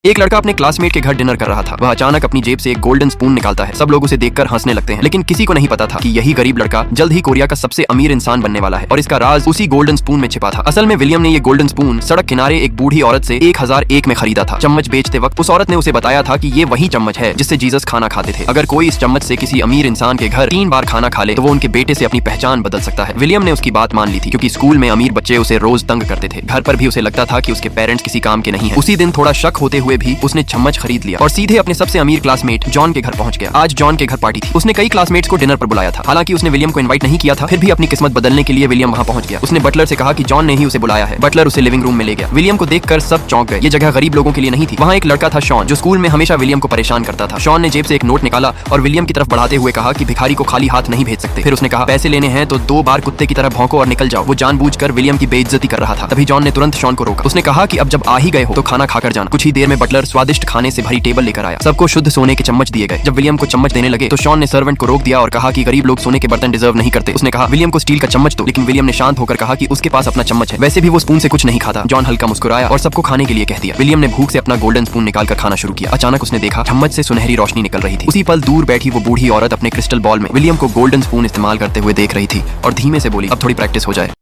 एक लड़का अपने क्लासमेट के घर डिनर कर रहा था। वह अचानक अपनी जेब से एक गोल्डन स्पून निकालता है। सब लोग उसे देखकर हंसने लगते हैं, लेकिन किसी को नहीं पता था कि यही गरीब लड़का जल्द ही कोरिया का सबसे अमीर इंसान बनने वाला है और इसका राज उसी गोल्डन स्पून में छिपा था। असल में विलियम ने ये गोल्डन स्पून सड़क किनारे एक बूढ़ी औरत से 1001 में खरीदा था। चम्मच बेचते वक्त उस औरत ने उसे बताया था कि ये वही चम्मच है जिससे जीसस खाना खाते थे। अगर कोई इस चम्मच से किसी अमीर इंसान के घर 3 बार खाना खा ले तो वो उनके बेटे से अपनी पहचान बदल सकता है। विलियम ने उसकी बात मान ली थी, क्योंकि स्कूल में अमीर बच्चे उसे रोज तंग करते थे। घर पर भी उसे लगता था कि उसके पेरेंट्स किसी काम के नहीं है। उसी दिन थोड़ा शक होते हुए भी उसने चम्मच खरीद लिया और सीधे अपने सबसे अमीर क्लासमेट जॉन के घर पहुंच गया। आज जॉन के घर पार्टी थी। उसने कई क्लासमेट्स को डिनर पर बुलाया था। हालांकि उसने विलियम को इनवाइट नहीं किया था, फिर भी अपनी किस्मत बदलने के लिए विलियम वहां पहुंच गया। उसने बटलर से कहा कि जॉन ने ही उसे बुलाया है। बटलर उसे लिविंग रूम में ले गया। विलियम को देखकर सब चौंक गए। ये जगह गरीब लोगों के लिए नहीं थी। वहाँ एक लड़का था शॉन, जो स्कूल में हमेशा विलियम को परेशान करता था। शॉन ने जेब से एक नोट निकाला और विलियम की तरफ बढ़ाते हुए कहा कि भिखारी को खाली हाथ नहीं भेज सकते। फिर उसने कहा, पैसे लेने हैं तो 2 बार कुत्ते की तरह भौंको और निकल जाओ। वो जानबूझकर विलियम की बेइज्जती कर रहा था। तभी जॉन ने तुरंत शॉन को रोका। उसने कहा कि अब जब आ ही गए हो तो खाना खाकर जाना। कुछ ही देर में बटलर स्वादिष्ट खाने से भरी टेबल लेकर आया। सबको शुद्ध सोने के चम्मच दिए गए। जब विलियम को चम्मच देने लगे तो शॉन ने सर्वेंट को रोक दिया और कहा कि गरीब लोग सोने के बर्तन डिजर्व नहीं करते। उसने कहा, विलियम को स्टील का चम्मच दो, लेकिन विलियम ने शांत होकर कहा कि उसके पास अपना चम्मच है। वैसे भी वो स्पून से कुछ नहीं खाता। जॉन हल्का मुस्कुराया और सबको खाने के लिए कह दिया। विलियम ने भूख से अपना गोल्डन स्पून निकालकर खाना शुरू किया। अचानक उसने देखा चम्मच से सुनहरी रोशनी निकल रही थी। उसी पल दूर बैठी वो बूढ़ी औरत अपने क्रिस्टल बॉल में विलियम को गोल्डन स्पून इस्तेमाल करते हुए देख रही थी और धीमे से बोली, अब थोड़ी प्रैक्टिस हो जाए।